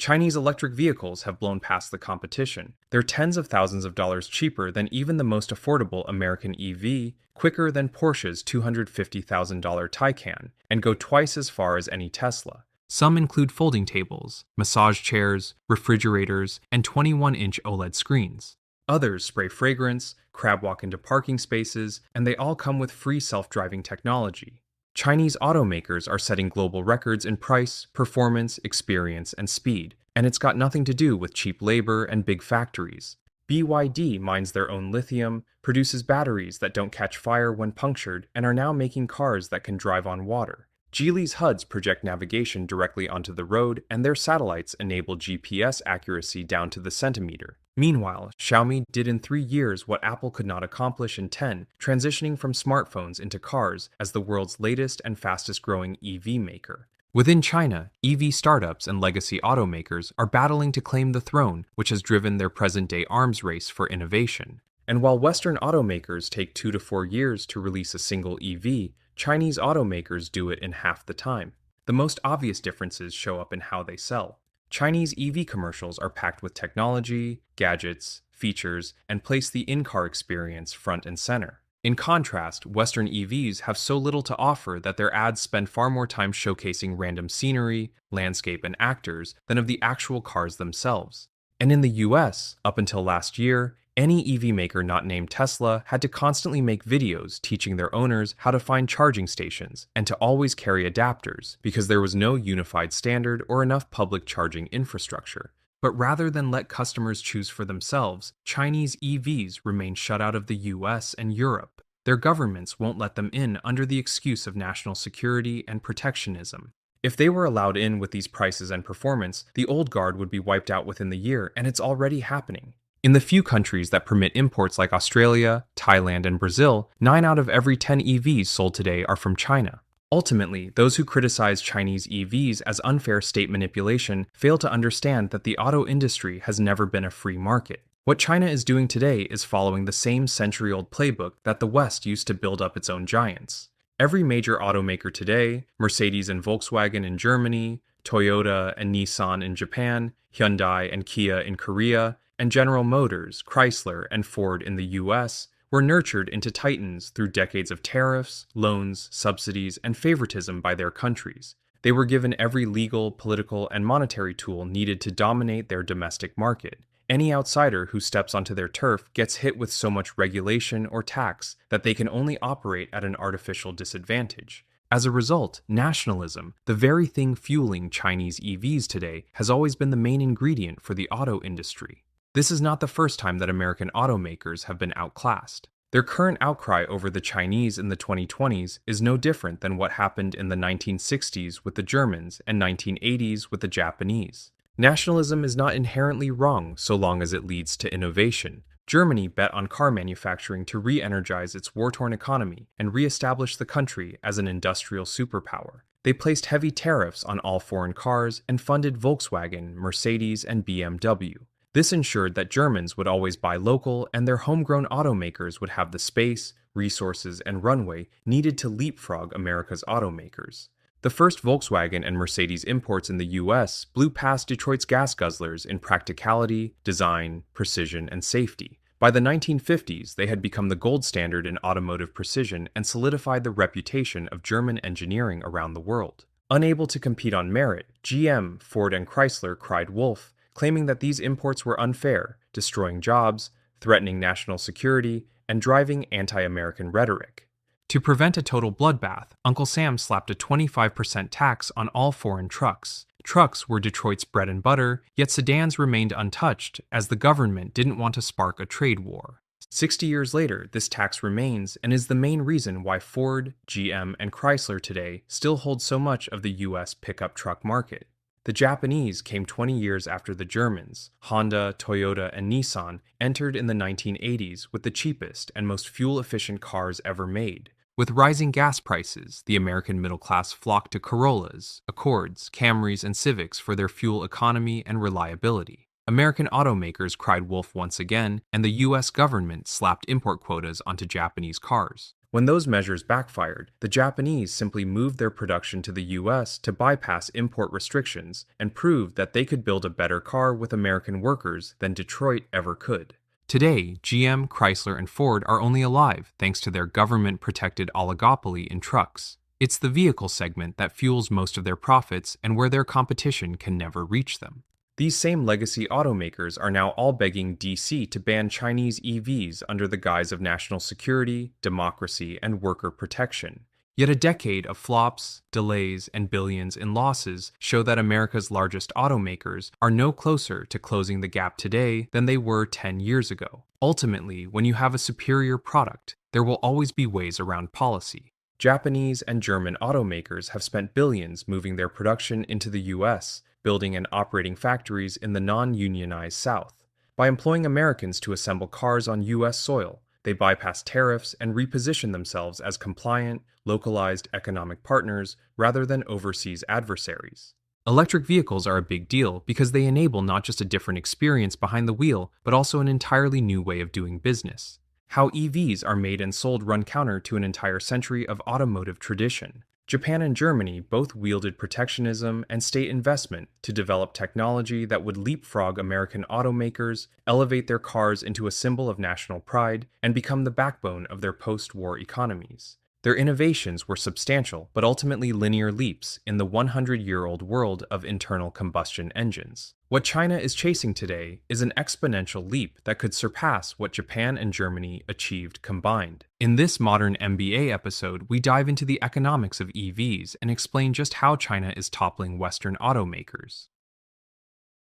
Chinese electric vehicles have blown past the competition. They're tens of thousands of dollars cheaper than even the most affordable American EV, quicker than Porsche's $250,000 Taycan, and go twice as far as any Tesla. Some include folding tables, massage chairs, refrigerators, and 21-inch OLED screens. Others spray fragrance, crab walk into parking spaces, and they all come with free self-driving technology. Chinese automakers are setting global records in price, performance, experience, and speed, and it's got nothing to do with cheap labor and big factories. BYD mines their own lithium, produces batteries that don't catch fire when punctured, and are now making cars that can drive on water. Geely's HUDs project navigation directly onto the road, and their satellites enable GPS accuracy down to the centimeter. Meanwhile, Xiaomi did in 3 years what Apple could not accomplish in 10, transitioning from smartphones into cars as the world's latest and fastest growing EV maker. Within China, EV startups and legacy automakers are battling to claim the throne, which has driven their present-day arms race for innovation. And while Western automakers take 2 to 4 years to release a single EV, Chinese automakers do it in half the time. The most obvious differences show up in how they sell. Chinese EV commercials are packed with technology, gadgets, features, and place the in-car experience front and center. In contrast, Western EVs have so little to offer that their ads spend far more time showcasing random scenery, landscape, and actors than of the actual cars themselves. And in the US, up until last year, any EV maker not named Tesla had to constantly make videos teaching their owners how to find charging stations and to always carry adapters because there was no unified standard or enough public charging infrastructure. But rather than let customers choose for themselves, Chinese EVs remain shut out of the US and Europe. Their governments won't let them in under the excuse of national security and protectionism. If they were allowed in with these prices and performance, the old guard would be wiped out within the year, and it's already happening. In the few countries that permit imports like Australia, Thailand, and Brazil, 9 out of every 10 EVs sold today are from China. Ultimately, those who criticize Chinese EVs as unfair state manipulation fail to understand that the auto industry has never been a free market. What China is doing today is following the same century-old playbook that the West used to build up its own giants. Every major automaker today, Mercedes and Volkswagen in Germany, Toyota and Nissan in Japan, Hyundai and Kia in Korea, and General Motors, Chrysler, and Ford in the US, were nurtured into titans through decades of tariffs, loans, subsidies, and favoritism by their countries. They were given every legal, political, and monetary tool needed to dominate their domestic market. Any outsider who steps onto their turf gets hit with so much regulation or tax that they can only operate at an artificial disadvantage. As a result, nationalism, the very thing fueling Chinese EVs today, has always been the main ingredient for the auto industry. This is not the first time that American automakers have been outclassed. Their current outcry over the Chinese in the 2020s is no different than what happened in the 1960s with the Germans and 1980s with the Japanese. Nationalism is not inherently wrong so long as it leads to innovation. Germany bet on car manufacturing to re-energize its war-torn economy and re-establish the country as an industrial superpower. They placed heavy tariffs on all foreign cars and funded Volkswagen, Mercedes, and BMW. This ensured that Germans would always buy local, and their homegrown automakers would have the space, resources, and runway needed to leapfrog America's automakers. The first Volkswagen and Mercedes imports in the US blew past Detroit's gas guzzlers in practicality, design, precision, and safety. By the 1950s, they had become the gold standard in automotive precision and solidified the reputation of German engineering around the world. Unable to compete on merit, GM, Ford, and Chrysler cried wolf, claiming that these imports were unfair, destroying jobs, threatening national security, and driving anti-American rhetoric. To prevent a total bloodbath, Uncle Sam slapped a 25% tax on all foreign trucks. Trucks were Detroit's bread and butter, yet sedans remained untouched, as the government didn't want to spark a trade war. 60 years later, this tax remains and is the main reason why Ford, GM, and Chrysler today still hold so much of the US pickup truck market. The Japanese came 20 years after the Germans. Honda, Toyota, and Nissan entered in the 1980s with the cheapest and most fuel-efficient cars ever made. With rising gas prices, the American middle class flocked to Corollas, Accords, Camrys, and Civics for their fuel economy and reliability. American automakers cried wolf once again, and the US government slapped import quotas onto Japanese cars. When those measures backfired, the Japanese simply moved their production to the US to bypass import restrictions and proved that they could build a better car with American workers than Detroit ever could. Today, GM, Chrysler, and Ford are only alive thanks to their government-protected oligopoly in trucks. It's the vehicle segment that fuels most of their profits and where their competition can never reach them. These same legacy automakers are now all begging DC to ban Chinese EVs under the guise of national security, democracy, and worker protection. Yet a decade of flops, delays, and billions in losses show that America's largest automakers are no closer to closing the gap today than they were 10 years ago. Ultimately, when you have a superior product, there will always be ways around policy. Japanese and German automakers have spent billions moving their production into the US, building and operating factories in the non-unionized South. By employing Americans to assemble cars on US soil, they bypass tariffs and reposition themselves as compliant, localized economic partners rather than overseas adversaries. Electric vehicles are a big deal because they enable not just a different experience behind the wheel, but also an entirely new way of doing business. How EVs are made and sold run counter to an entire century of automotive tradition. Japan and Germany both wielded protectionism and state investment to develop technology that would leapfrog American automakers, elevate their cars into a symbol of national pride, and become the backbone of their post-war economies. Their innovations were substantial but ultimately linear leaps in the 100-year-old world of internal combustion engines. What China is chasing today is an exponential leap that could surpass what Japan and Germany achieved combined. In this Modern MBA episode, we dive into the economics of EVs and explain just how China is toppling Western automakers.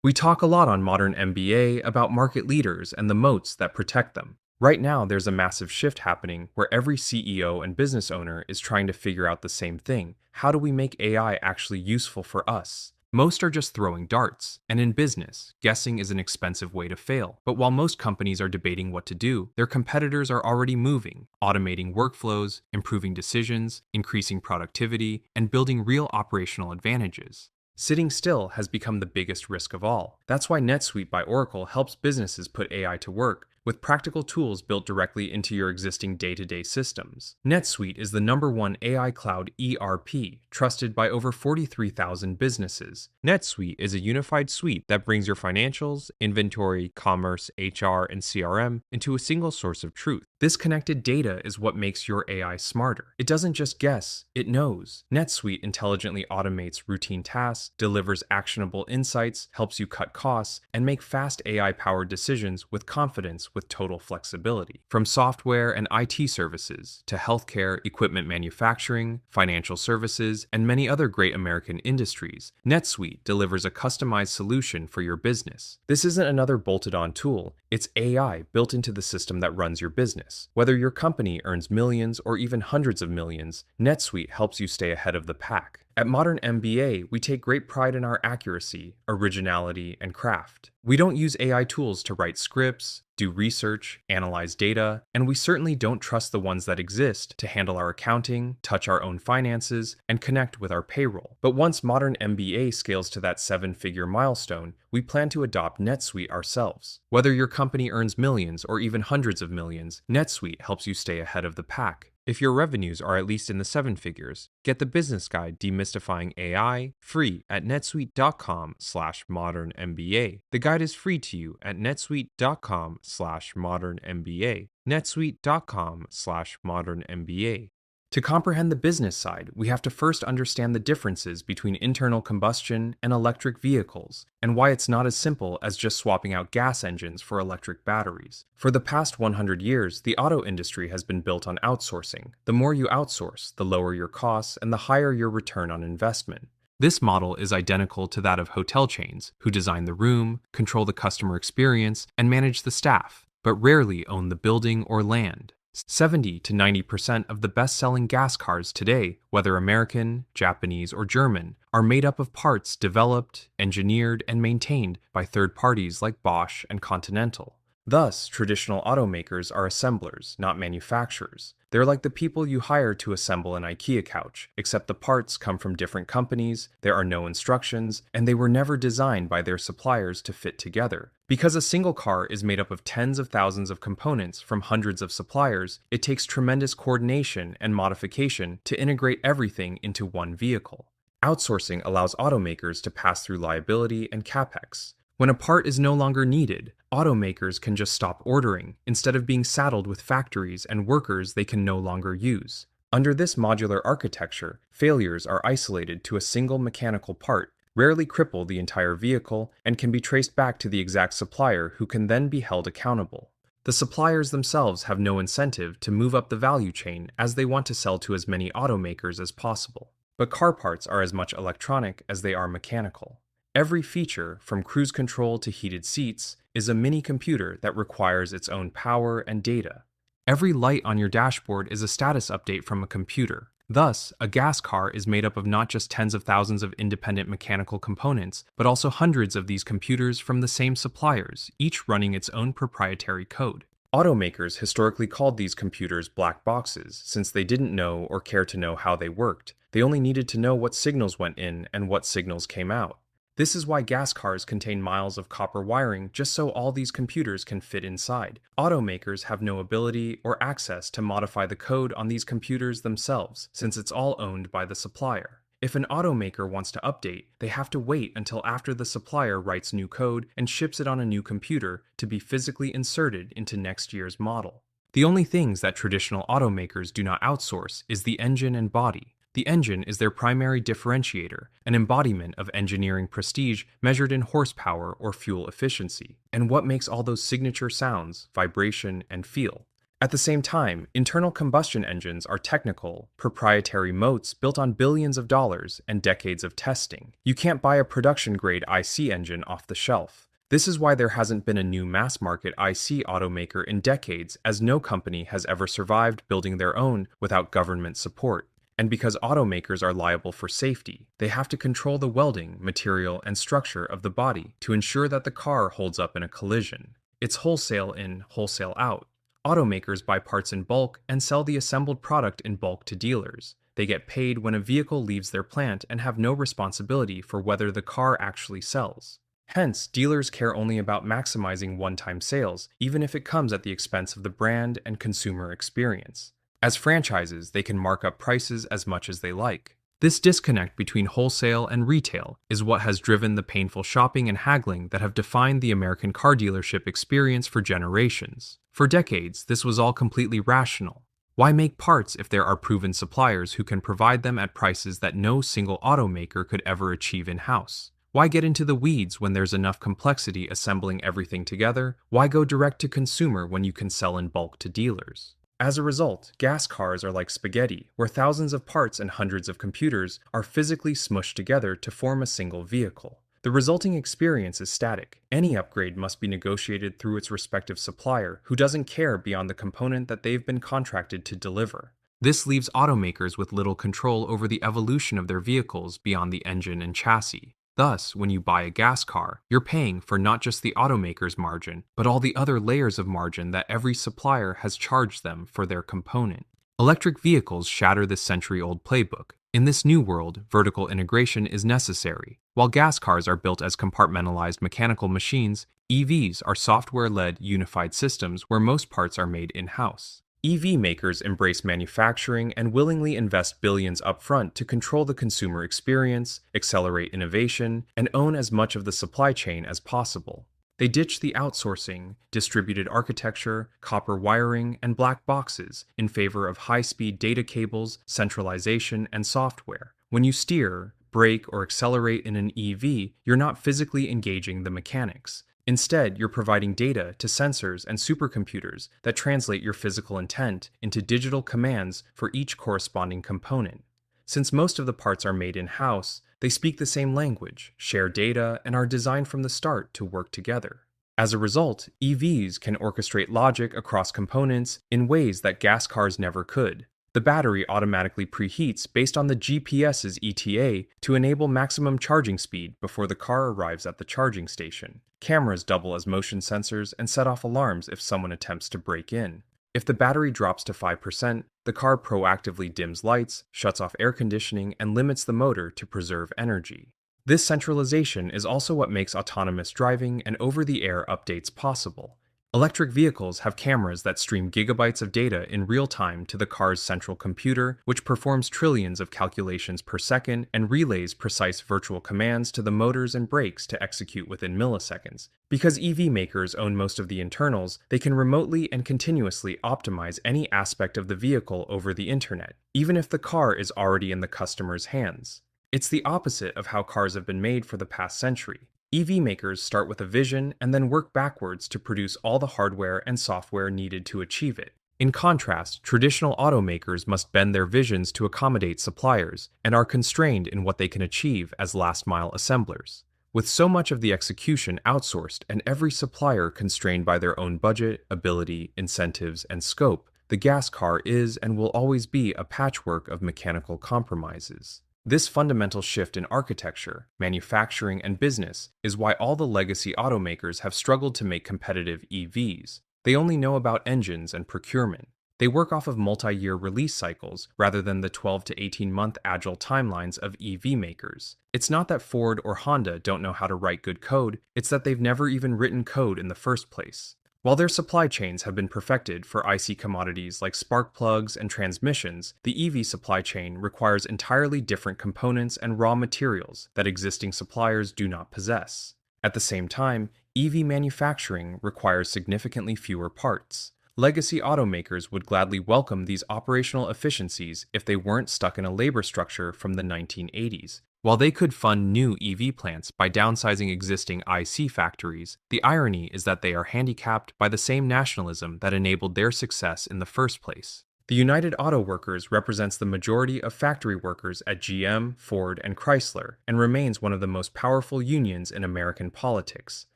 We talk a lot on Modern MBA about market leaders and the moats that protect them. Right now, there's a massive shift happening where every CEO and business owner is trying to figure out the same thing. How do we make AI actually useful for us? Most are just throwing darts, and in business, guessing is an expensive way to fail. But while most companies are debating what to do, their competitors are already moving, automating workflows, improving decisions, increasing productivity, and building real operational advantages. Sitting still has become the biggest risk of all. That's why NetSuite by Oracle helps businesses put AI to work, with practical tools built directly into your existing day-to-day systems. NetSuite is the #1 AI cloud ERP, trusted by over 43,000 businesses. NetSuite is a unified suite that brings your financials, inventory, commerce, HR, and CRM into a single source of truth. This connected data is what makes your AI smarter. It doesn't just guess, it knows. NetSuite intelligently automates routine tasks, delivers actionable insights, helps you cut costs, and make fast AI-powered decisions with confidence with total flexibility. From software and IT services to healthcare, equipment manufacturing, financial services, and many other great American industries, NetSuite delivers a customized solution for your business. This isn't another bolted-on tool, it's AI built into the system that runs your business. Whether your company earns millions or even hundreds of millions, NetSuite helps you stay ahead of the pack. At Modern MBA, we take great pride in our accuracy, originality, and craft. We don't use AI tools to write scripts, do research, analyze data, and we certainly don't trust the ones that exist to handle our accounting, touch our own finances, and connect with our payroll. But once Modern MBA scales to that 7-figure milestone, we plan to adopt NetSuite ourselves. Whether your company earns millions or even hundreds of millions, NetSuite helps you stay ahead of the pack. If your revenues are at least in the 7 figures, get the business guide Demystifying AI free at netsuite.com/modernmba. The guide is free to you at netsuite.com/modernmba. netsuite.com/modernmba. To comprehend the business side, we have to first understand the differences between internal combustion and electric vehicles, and why it's not as simple as just swapping out gas engines for electric batteries. For the past 100 years, the auto industry has been built on outsourcing. The more you outsource, the lower your costs and the higher your return on investment. This model is identical to that of hotel chains, who design the room, control the customer experience, and manage the staff, but rarely own the building or land. 70 to 90% of the best-selling gas cars today, whether American, Japanese, or German, are made up of parts developed, engineered, and maintained by third parties like Bosch and Continental. Thus, traditional automakers are assemblers, not manufacturers. They're like the people you hire to assemble an IKEA couch, except the parts come from different companies, there are no instructions, and they were never designed by their suppliers to fit together. Because a single car is made up of tens of thousands of components from hundreds of suppliers, it takes tremendous coordination and modification to integrate everything into one vehicle. Outsourcing allows automakers to pass through liability and capex. When a part is no longer needed, automakers can just stop ordering, instead of being saddled with factories and workers they can no longer use. Under this modular architecture, failures are isolated to a single mechanical part, rarely cripple the entire vehicle, and can be traced back to the exact supplier who can then be held accountable. The suppliers themselves have no incentive to move up the value chain as they want to sell to as many automakers as possible. But car parts are as much electronic as they are mechanical. Every feature, from cruise control to heated seats, is a mini computer that requires its own power and data. Every light on your dashboard is a status update from a computer. Thus, a gas car is made up of not just tens of thousands of independent mechanical components, but also hundreds of these computers from the same suppliers, each running its own proprietary code. Automakers historically called these computers black boxes, since they didn't know or care to know how they worked. They only needed to know what signals went in and what signals came out. This is why gas cars contain miles of copper wiring just so all these computers can fit inside. Automakers have no ability or access to modify the code on these computers themselves, since it's all owned by the supplier. If an automaker wants to update, they have to wait until after the supplier writes new code and ships it on a new computer to be physically inserted into next year's model. The only things that traditional automakers do not outsource is the engine and body. The engine is their primary differentiator, an embodiment of engineering prestige measured in horsepower or fuel efficiency, and what makes all those signature sounds, vibration, and feel. At the same time, internal combustion engines are technical, proprietary moats built on billions of dollars and decades of testing. You can't buy a production-grade IC engine off the shelf. This is why there hasn't been a new mass-market IC automaker in decades, as no company has ever survived building their own without government support. And because automakers are liable for safety, they have to control the welding, material, and structure of the body to ensure that the car holds up in a collision. It's wholesale in, wholesale out. Automakers buy parts in bulk and sell the assembled product in bulk to dealers. They get paid when a vehicle leaves their plant and have no responsibility for whether the car actually sells. Hence, dealers care only about maximizing one-time sales, even if it comes at the expense of the brand and consumer experience. As franchises, they can mark up prices as much as they like. This disconnect between wholesale and retail is what has driven the painful shopping and haggling that have defined the American car dealership experience for generations. For decades, this was all completely rational. Why make parts if there are proven suppliers who can provide them at prices that no single automaker could ever achieve in-house? Why get into the weeds when there's enough complexity assembling everything together? Why go direct to consumer when you can sell in bulk to dealers? As a result, gas cars are like spaghetti, where thousands of parts and hundreds of computers are physically smushed together to form a single vehicle. The resulting experience is static. Any upgrade must be negotiated through its respective supplier, who doesn't care beyond the component that they've been contracted to deliver. This leaves automakers with little control over the evolution of their vehicles beyond the engine and chassis. Thus, when you buy a gas car, you're paying for not just the automaker's margin, but all the other layers of margin that every supplier has charged them for their component. Electric vehicles shatter this century-old playbook. In this new world, vertical integration is necessary. While gas cars are built as compartmentalized mechanical machines, EVs are software-led unified systems where most parts are made in-house. EV makers embrace manufacturing and willingly invest billions upfront to control the consumer experience, accelerate innovation, and own as much of the supply chain as possible. They ditch the outsourcing, distributed architecture, copper wiring, and black boxes in favor of high-speed data cables, centralization, and software. When you steer, brake, or accelerate in an EV, you're not physically engaging the mechanics. Instead, you're providing data to sensors and supercomputers that translate your physical intent into digital commands for each corresponding component. Since most of the parts are made in-house, they speak the same language, share data, and are designed from the start to work together. As a result, EVs can orchestrate logic across components in ways that gas cars never could. The battery automatically preheats based on the GPS's ETA to enable maximum charging speed before the car arrives at the charging station. Cameras double as motion sensors and set off alarms if someone attempts to break in. If the battery drops to 5%, the car proactively dims lights, shuts off air conditioning, and limits the motor to preserve energy. This centralization is also what makes autonomous driving and over-the-air updates possible. Electric vehicles have cameras that stream gigabytes of data in real time to the car's central computer, which performs trillions of calculations per second and relays precise virtual commands to the motors and brakes to execute within milliseconds. Because EV makers own most of the internals, they can remotely and continuously optimize any aspect of the vehicle over the internet, even if the car is already in the customer's hands. It's the opposite of how cars have been made for the past century. EV makers start with a vision and then work backwards to produce all the hardware and software needed to achieve it. In contrast, traditional automakers must bend their visions to accommodate suppliers and are constrained in what they can achieve as last-mile assemblers. With so much of the execution outsourced and every supplier constrained by their own budget, ability, incentives, and scope, the gas car is and will always be a patchwork of mechanical compromises. This fundamental shift in architecture, manufacturing, and business is why all the legacy automakers have struggled to make competitive EVs. They only know about engines and procurement. They work off of multi-year release cycles rather than the 12 to 18-month agile timelines of EV makers. It's not that Ford or Honda don't know how to write good code, it's that they've never even written code in the first place. While their supply chains have been perfected for IC commodities like spark plugs and transmissions, the EV supply chain requires entirely different components and raw materials that existing suppliers do not possess. At the same time, EV manufacturing requires significantly fewer parts. Legacy automakers would gladly welcome these operational efficiencies if they weren't stuck in a labor structure from the 1980s. While they could fund new EV plants by downsizing existing IC factories, the irony is that they are handicapped by the same nationalism that enabled their success in the first place. The United Auto Workers represents the majority of factory workers at GM, Ford, and Chrysler, and remains one of the most powerful unions in American politics.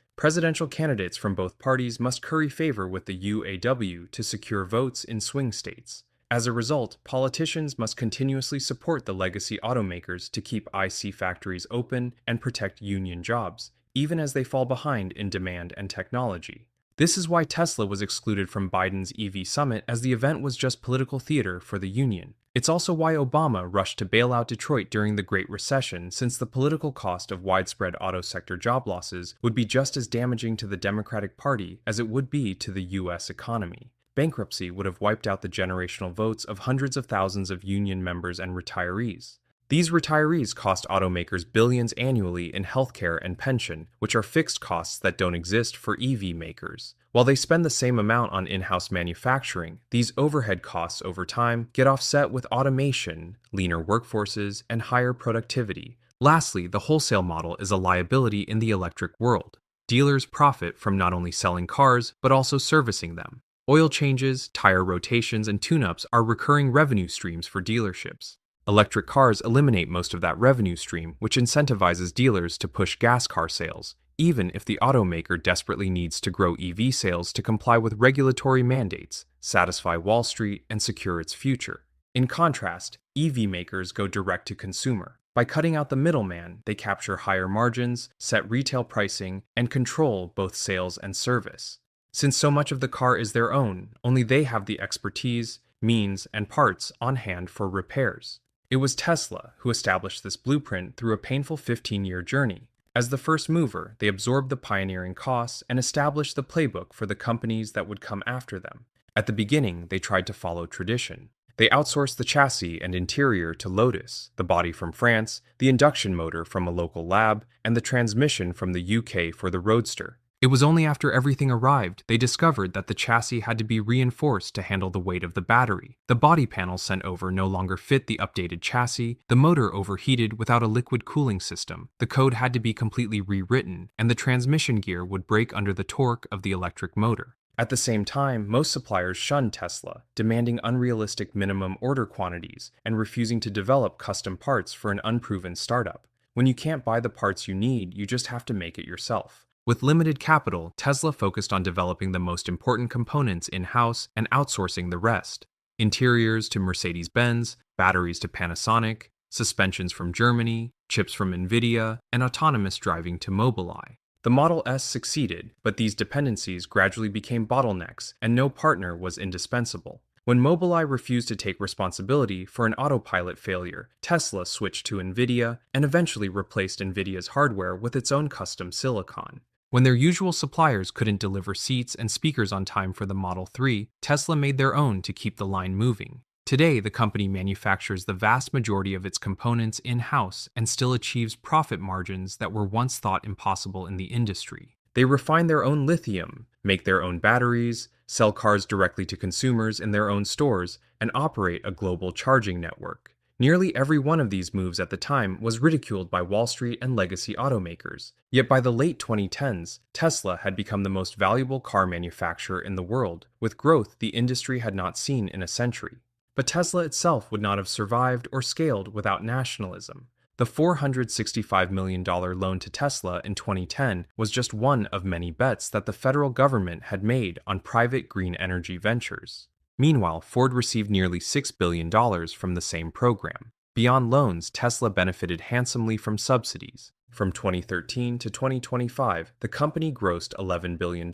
Presidential candidates from both parties must curry favor with the UAW to secure votes in swing states. As a result, politicians must continuously support the legacy automakers to keep IC factories open and protect union jobs, even as they fall behind in demand and technology. This is why Tesla was excluded from Biden's EV summit, as the event was just political theater for the union. It's also why Obama rushed to bail out Detroit during the Great Recession, since the political cost of widespread auto sector job losses would be just as damaging to the Democratic Party as it would be to the U.S. economy. Bankruptcy would have wiped out the generational votes of hundreds of thousands of union members and retirees. These retirees cost automakers billions annually in healthcare and pension, which are fixed costs that don't exist for EV makers. While they spend the same amount on in-house manufacturing, these overhead costs over time get offset with automation, leaner workforces, and higher productivity. Lastly, the wholesale model is a liability in the electric world. Dealers profit from not only selling cars, but also servicing them. Oil changes, tire rotations, and tune-ups are recurring revenue streams for dealerships. Electric cars eliminate most of that revenue stream, which incentivizes dealers to push gas car sales, even if the automaker desperately needs to grow EV sales to comply with regulatory mandates, satisfy Wall Street, and secure its future. In contrast, EV makers go direct to consumer. By cutting out the middleman, they capture higher margins, set retail pricing, and control both sales and service. Since so much of the car is their own, only they have the expertise, means, and parts on hand for repairs. It was Tesla who established this blueprint through a painful 15-year journey. As the first mover, they absorbed the pioneering costs and established the playbook for the companies that would come after them. At the beginning, they tried to follow tradition. They outsourced the chassis and interior to Lotus, the body from France, the induction motor from a local lab, and the transmission from the UK for the Roadster. It was only after everything arrived they discovered that the chassis had to be reinforced to handle the weight of the battery. The body panels sent over no longer fit the updated chassis, the motor overheated without a liquid cooling system, the code had to be completely rewritten, and the transmission gear would break under the torque of the electric motor. At the same time, most suppliers shunned Tesla, demanding unrealistic minimum order quantities and refusing to develop custom parts for an unproven startup. When you can't buy the parts you need, you just have to make it yourself. With limited capital, Tesla focused on developing the most important components in-house and outsourcing the rest. Interiors to Mercedes-Benz, batteries to Panasonic, suspensions from Germany, chips from NVIDIA, and autonomous driving to Mobileye. The Model S succeeded, but these dependencies gradually became bottlenecks, and no partner was indispensable. When Mobileye refused to take responsibility for an autopilot failure, Tesla switched to NVIDIA and eventually replaced NVIDIA's hardware with its own custom silicon. When their usual suppliers couldn't deliver seats and speakers on time for the Model 3, Tesla made their own to keep the line moving. Today, the company manufactures the vast majority of its components in-house and still achieves profit margins that were once thought impossible in the industry. They refine their own lithium, make their own batteries, sell cars directly to consumers in their own stores, and operate a global charging network. Nearly every one of these moves at the time was ridiculed by Wall Street and legacy automakers. Yet by the late 2010s, Tesla had become the most valuable car manufacturer in the world, with growth the industry had not seen in a century. But Tesla itself would not have survived or scaled without nationalism. The $465 million loan to Tesla in 2010 was just one of many bets that the federal government had made on private green energy ventures. Meanwhile, Ford received nearly $6 billion from the same program. Beyond loans, Tesla benefited handsomely from subsidies. From 2013 to 2025, the company grossed $11 billion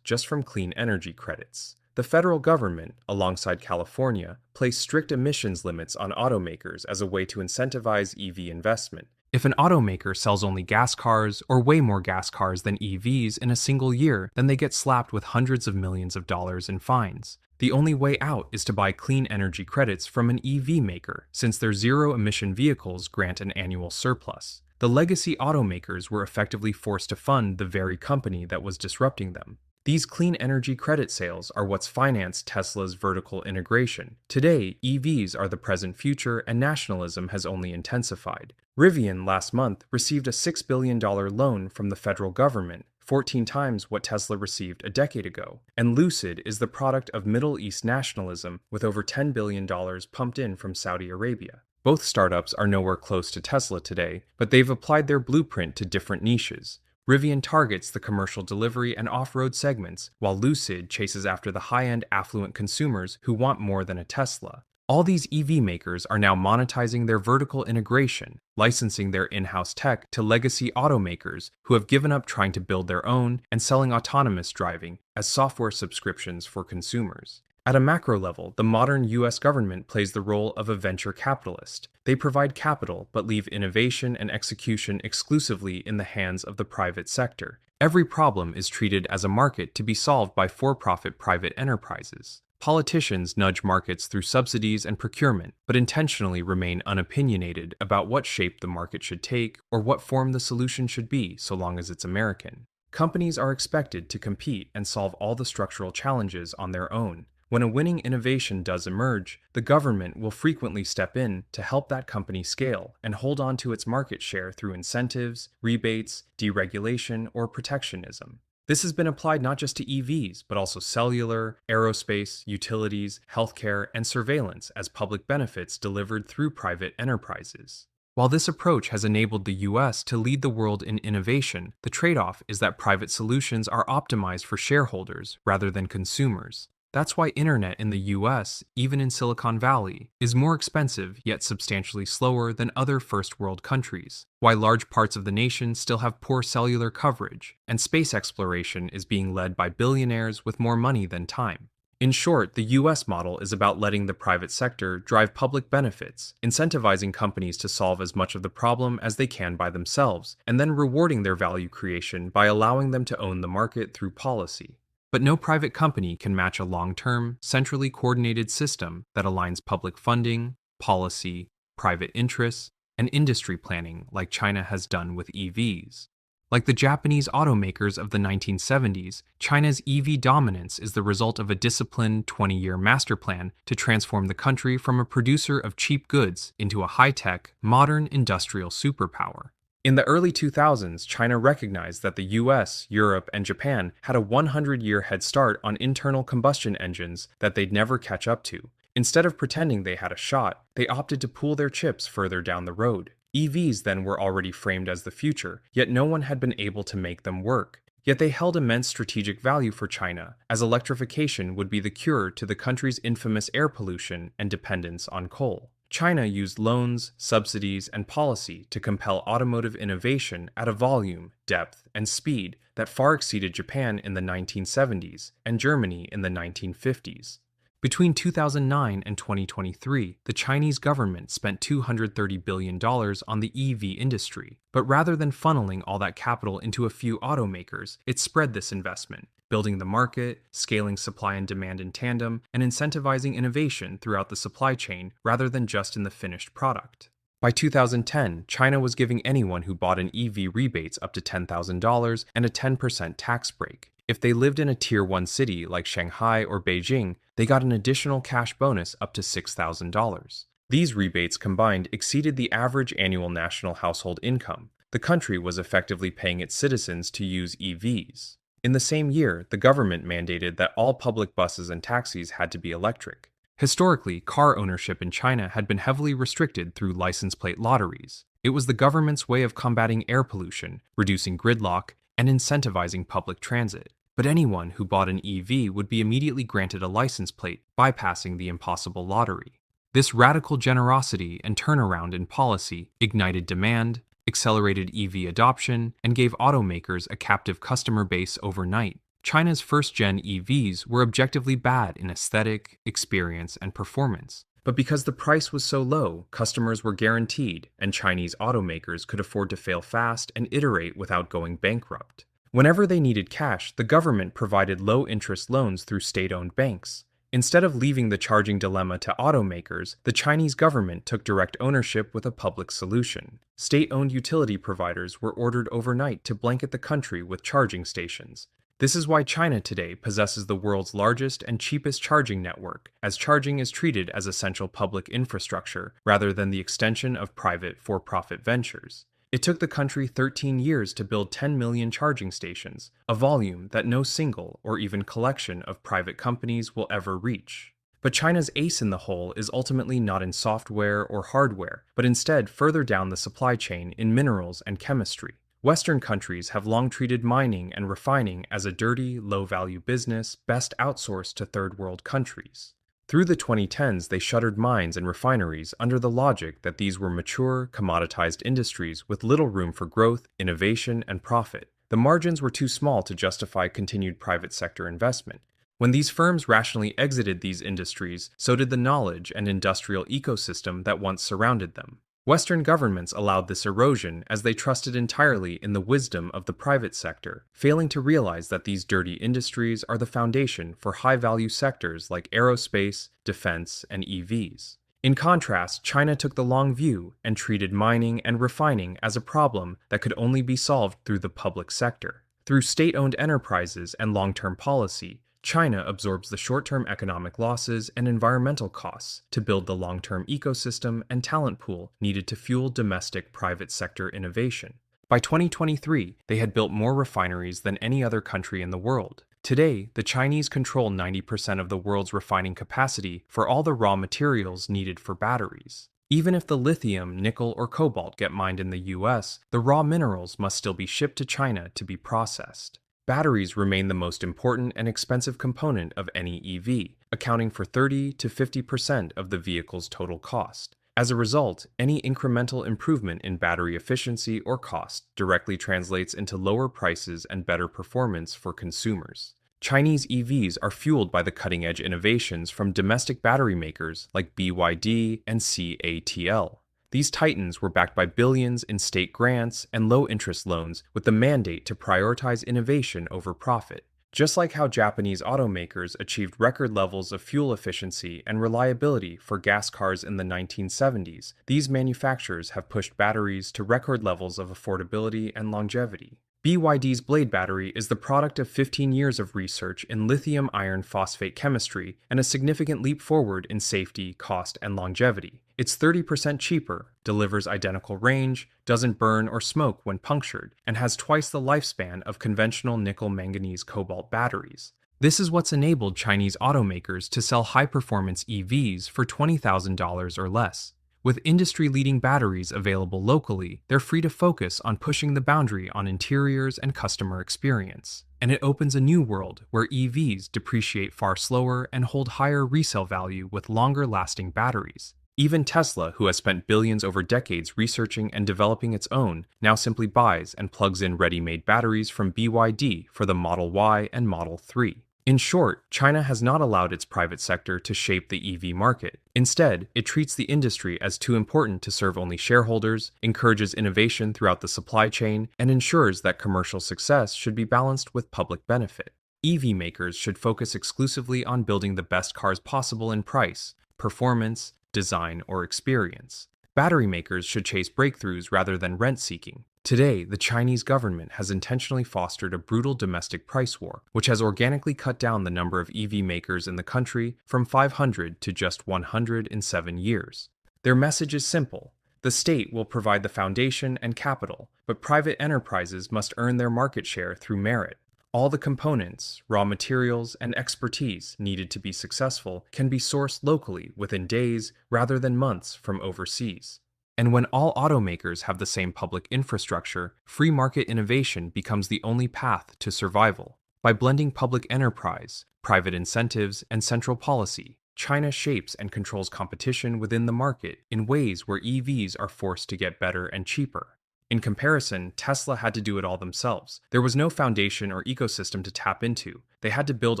just from clean energy credits. The federal government, alongside California, placed strict emissions limits on automakers as a way to incentivize EV investment. If an automaker sells only gas cars or way more gas cars than EVs in a single year, then they get slapped with hundreds of millions of dollars in fines. The only way out is to buy clean energy credits from an EV maker, since their zero-emission vehicles grant an annual surplus. The legacy automakers were effectively forced to fund the very company that was disrupting them. These clean energy credit sales are what's financed Tesla's vertical integration. Today, EVs are the present future, and nationalism has only intensified. Rivian last month received a $6 billion loan from the federal government, 14 times what Tesla received a decade ago. And Lucid is the product of Middle East nationalism, with over $10 billion pumped in from Saudi Arabia. Both startups are nowhere close to Tesla today, but they've applied their blueprint to different niches. Rivian targets the commercial delivery and off-road segments, while Lucid chases after the high-end affluent consumers who want more than a Tesla. All these EV makers are now monetizing their vertical integration, licensing their in-house tech to legacy automakers who have given up trying to build their own and selling autonomous driving as software subscriptions for consumers. At a macro level, the modern US government plays the role of a venture capitalist. They provide capital but leave innovation and execution exclusively in the hands of the private sector. Every problem is treated as a market to be solved by for-profit private enterprises. Politicians nudge markets through subsidies and procurement, but intentionally remain unopinionated about what shape the market should take or what form the solution should be, so long as it's American. Companies are expected to compete and solve all the structural challenges on their own. When a winning innovation does emerge, the government will frequently step in to help that company scale and hold on to its market share through incentives, rebates, deregulation, or protectionism. This has been applied not just to EVs, but also cellular, aerospace, utilities, healthcare, and surveillance as public benefits delivered through private enterprises. While this approach has enabled the US to lead the world in innovation, the trade-off is that private solutions are optimized for shareholders rather than consumers. That's why internet in the US, even in Silicon Valley, is more expensive yet substantially slower than other first world countries, why large parts of the nation still have poor cellular coverage, and space exploration is being led by billionaires with more money than time. In short, the US model is about letting the private sector drive public benefits, incentivizing companies to solve as much of the problem as they can by themselves, and then rewarding their value creation by allowing them to own the market through policy. But no private company can match a long-term, centrally coordinated system that aligns public funding, policy, private interests, and industry planning like China has done with EVs. Like the Japanese automakers of the 1970s, China's EV dominance is the result of a disciplined 20-year master plan to transform the country from a producer of cheap goods into a high-tech, modern industrial superpower. In the early 2000s, China recognized that the US, Europe, and Japan had a 100-year head start on internal combustion engines that they'd never catch up to. Instead of pretending they had a shot, they opted to pool their chips further down the road. EVs then were already framed as the future, yet no one had been able to make them work. Yet they held immense strategic value for China, as electrification would be the cure to the country's infamous air pollution and dependence on coal. China used loans, subsidies, and policy to compel automotive innovation at a volume, depth, and speed that far exceeded Japan in the 1970s and Germany in the 1950s. Between 2009 and 2023, the Chinese government spent $230 billion on the EV industry, but rather than funneling all that capital into a few automakers, it spread this investment, building the market, scaling supply and demand in tandem, and incentivizing innovation throughout the supply chain rather than just in the finished product. By 2010, China was giving anyone who bought an EV rebates up to $10,000 and a 10% tax break. If they lived in a Tier 1 city like Shanghai or Beijing, they got an additional cash bonus up to $6,000. These rebates combined exceeded the average annual national household income. The country was effectively paying its citizens to use EVs. In the same year, the government mandated that all public buses and taxis had to be electric. Historically, car ownership in China had been heavily restricted through license plate lotteries. It was the government's way of combating air pollution, reducing gridlock, and incentivizing public transit. But anyone who bought an EV would be immediately granted a license plate, bypassing the impossible lottery. This radical generosity and turnaround in policy ignited demand, accelerated EV adoption, and gave automakers a captive customer base overnight. China's first-gen EVs were objectively bad in aesthetic, experience, and performance. But because the price was so low, customers were guaranteed, and Chinese automakers could afford to fail fast and iterate without going bankrupt. Whenever they needed cash, the government provided low-interest loans through state-owned banks. Instead of leaving the charging dilemma to automakers, the Chinese government took direct ownership with a public solution. State-owned utility providers were ordered overnight to blanket the country with charging stations. This is why China today possesses the world's largest and cheapest charging network, as charging is treated as essential public infrastructure rather than the extension of private for-profit ventures. It took the country 13 years to build 10 million charging stations, a volume that no single or even collection of private companies will ever reach. But China's ace in the hole is ultimately not in software or hardware, but instead further down the supply chain in minerals and chemistry. Western countries have long treated mining and refining as a dirty, low-value business best outsourced to third-world countries. Through the 2010s, they shuttered mines and refineries under the logic that these were mature, commoditized industries with little room for growth, innovation, and profit. The margins were too small to justify continued private sector investment. When these firms rationally exited these industries, so did the knowledge and industrial ecosystem that once surrounded them. Western governments allowed this erosion as they trusted entirely in the wisdom of the private sector, failing to realize that these dirty industries are the foundation for high-value sectors like aerospace, defense, and EVs. In contrast, China took the long view and treated mining and refining as a problem that could only be solved through the public sector. Through state-owned enterprises and long-term policy, China absorbs the short-term economic losses and environmental costs to build the long-term ecosystem and talent pool needed to fuel domestic private sector innovation. By 2023, they had built more refineries than any other country in the world. Today, the Chinese control 90% of the world's refining capacity for all the raw materials needed for batteries. Even if the lithium, nickel, or cobalt get mined in the US, the raw minerals must still be shipped to China to be processed. Batteries remain the most important and expensive component of any EV, accounting for 30 to 50% of the vehicle's total cost. As a result, any incremental improvement in battery efficiency or cost directly translates into lower prices and better performance for consumers. Chinese EVs are fueled by the cutting-edge innovations from domestic battery makers like BYD and CATL. These titans were backed by billions in state grants and low-interest loans with the mandate to prioritize innovation over profit. Just like how Japanese automakers achieved record levels of fuel efficiency and reliability for gas cars in the 1970s, these manufacturers have pushed batteries to record levels of affordability and longevity. BYD's Blade battery is the product of 15 years of research in lithium iron phosphate chemistry and a significant leap forward in safety, cost, and longevity. It's 30% cheaper, delivers identical range, doesn't burn or smoke when punctured, and has twice the lifespan of conventional nickel-manganese-cobalt batteries. This is what's enabled Chinese automakers to sell high-performance EVs for $20,000 or less. With industry-leading batteries available locally, they're free to focus on pushing the boundary on interiors and customer experience. And it opens a new world where EVs depreciate far slower and hold higher resale value with longer-lasting batteries. Even Tesla, who has spent billions over decades researching and developing its own, now simply buys and plugs in ready-made batteries from BYD for the Model Y and Model 3. In short, China has not allowed its private sector to shape the EV market. Instead, it treats the industry as too important to serve only shareholders, encourages innovation throughout the supply chain, and ensures that commercial success should be balanced with public benefit. EV makers should focus exclusively on building the best cars possible in price, performance, design, or experience. Battery makers should chase breakthroughs rather than rent-seeking. Today, the Chinese government has intentionally fostered a brutal domestic price war, which has organically cut down the number of EV makers in the country from 500 to just 100 in 7 years. Their message is simple. The state will provide the foundation and capital, but private enterprises must earn their market share through merit. All the components, raw materials, and expertise needed to be successful can be sourced locally within days rather than months from overseas. And when all automakers have the same public infrastructure, free market innovation becomes the only path to survival. By blending public enterprise, private incentives, and central policy, China shapes and controls competition within the market in ways where EVs are forced to get better and cheaper. In comparison, Tesla had to do it all themselves. There was no foundation or ecosystem to tap into. They had to build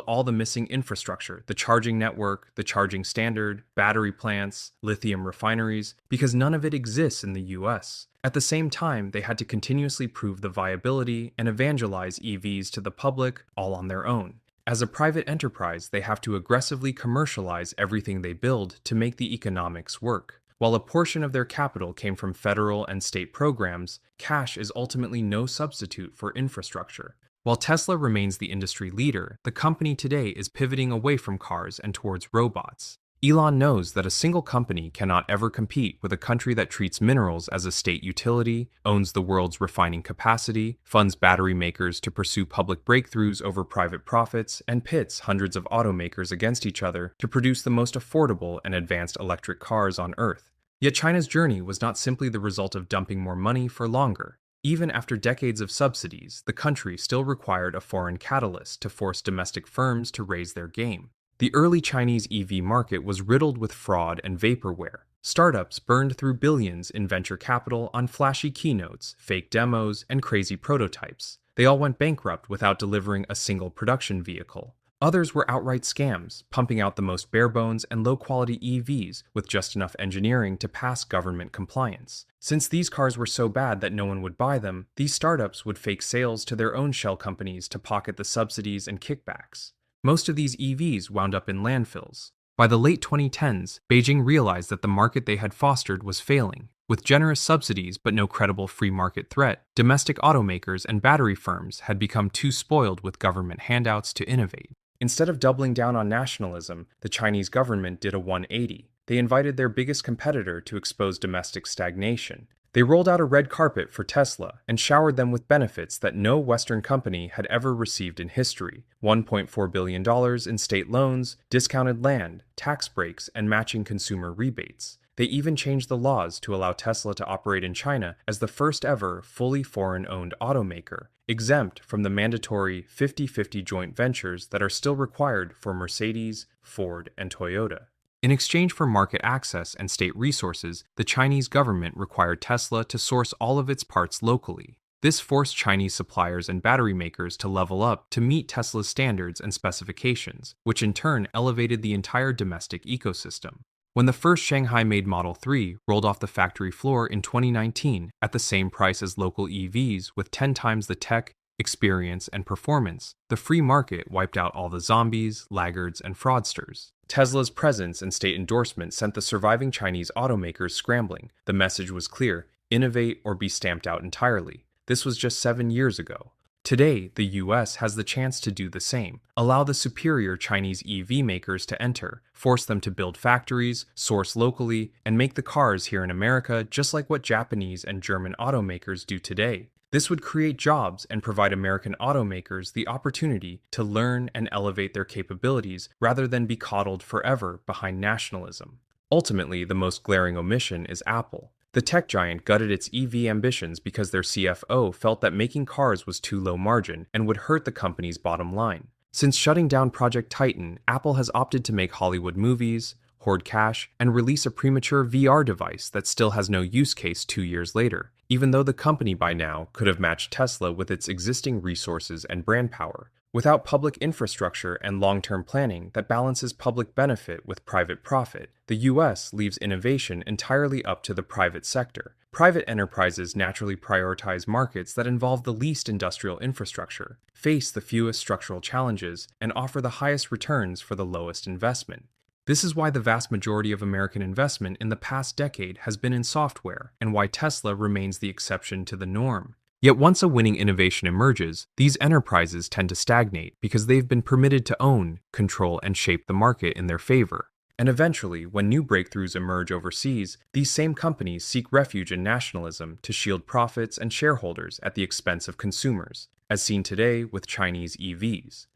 all the missing infrastructure, the charging network, the charging standard, battery plants, lithium refineries, because none of it exists in the US. At the same time, they had to continuously prove the viability and evangelize EVs to the public all on their own. As a private enterprise, they have to aggressively commercialize everything they build to make the economics work. While a portion of their capital came from federal and state programs, cash is ultimately no substitute for infrastructure. While Tesla remains the industry leader, the company today is pivoting away from cars and towards robots. Elon knows that a single company cannot ever compete with a country that treats minerals as a state utility, owns the world's refining capacity, funds battery makers to pursue public breakthroughs over private profits, and pits hundreds of automakers against each other to produce the most affordable and advanced electric cars on Earth. Yet China's journey was not simply the result of dumping more money for longer. Even after decades of subsidies, the country still required a foreign catalyst to force domestic firms to raise their game. The early Chinese EV market was riddled with fraud and vaporware. Startups burned through billions in venture capital on flashy keynotes, fake demos, and crazy prototypes. They all went bankrupt without delivering a single production vehicle. Others were outright scams, pumping out the most bare-bones and low-quality EVs with just enough engineering to pass government compliance. Since these cars were so bad that no one would buy them, these startups would fake sales to their own shell companies to pocket the subsidies and kickbacks. Most of these EVs wound up in landfills. By the late 2010s, Beijing realized that the market they had fostered was failing. With generous subsidies but no credible free market threat, domestic automakers and battery firms had become too spoiled with government handouts to innovate. Instead of doubling down on nationalism, the Chinese government did a 180. They invited their biggest competitor to expose domestic stagnation. They rolled out a red carpet for Tesla and showered them with benefits that no Western company had ever received in history: $1.4 billion in state loans, discounted land, tax breaks, and matching consumer rebates. They even changed the laws to allow Tesla to operate in China as the first ever fully foreign-owned automaker, exempt from the mandatory 50-50 joint ventures that are still required for Mercedes, Ford, and Toyota. In exchange for market access and state resources, the Chinese government required Tesla to source all of its parts locally. This forced Chinese suppliers and battery makers to level up to meet Tesla's standards and specifications, which in turn elevated the entire domestic ecosystem. When the first Shanghai-made Model 3 rolled off the factory floor in 2019 at the same price as local EVs with 10 times the tech, experience, and performance, the free market wiped out all the zombies, laggards, and fraudsters. Tesla's presence and state endorsement sent the surviving Chinese automakers scrambling. The message was clear: innovate or be stamped out entirely. This was just 7 years ago. Today, the US has the chance to do the same. Allow the superior Chinese EV makers to enter, force them to build factories, source locally, and make the cars here in America just like what Japanese and German automakers do today. This would create jobs and provide American automakers the opportunity to learn and elevate their capabilities rather than be coddled forever behind nationalism. Ultimately, the most glaring omission is Apple. The tech giant gutted its EV ambitions because their CFO felt that making cars was too low margin and would hurt the company's bottom line. Since shutting down Project Titan, Apple has opted to make Hollywood movies, hoard cash, and release a premature VR device that still has no use case 2 years later, even though the company by now could have matched Tesla with its existing resources and brand power. Without public infrastructure and long-term planning that balances public benefit with private profit, the US leaves innovation entirely up to the private sector. Private enterprises naturally prioritize markets that involve the least industrial infrastructure, face the fewest structural challenges, and offer the highest returns for the lowest investment. This is why the vast majority of American investment in the past decade has been in software, and why Tesla remains the exception to the norm. Yet once a winning innovation emerges, these enterprises tend to stagnate because they've been permitted to own, control, and shape the market in their favor. And eventually, when new breakthroughs emerge overseas, these same companies seek refuge in nationalism to shield profits and shareholders at the expense of consumers, as seen today with Chinese EVs.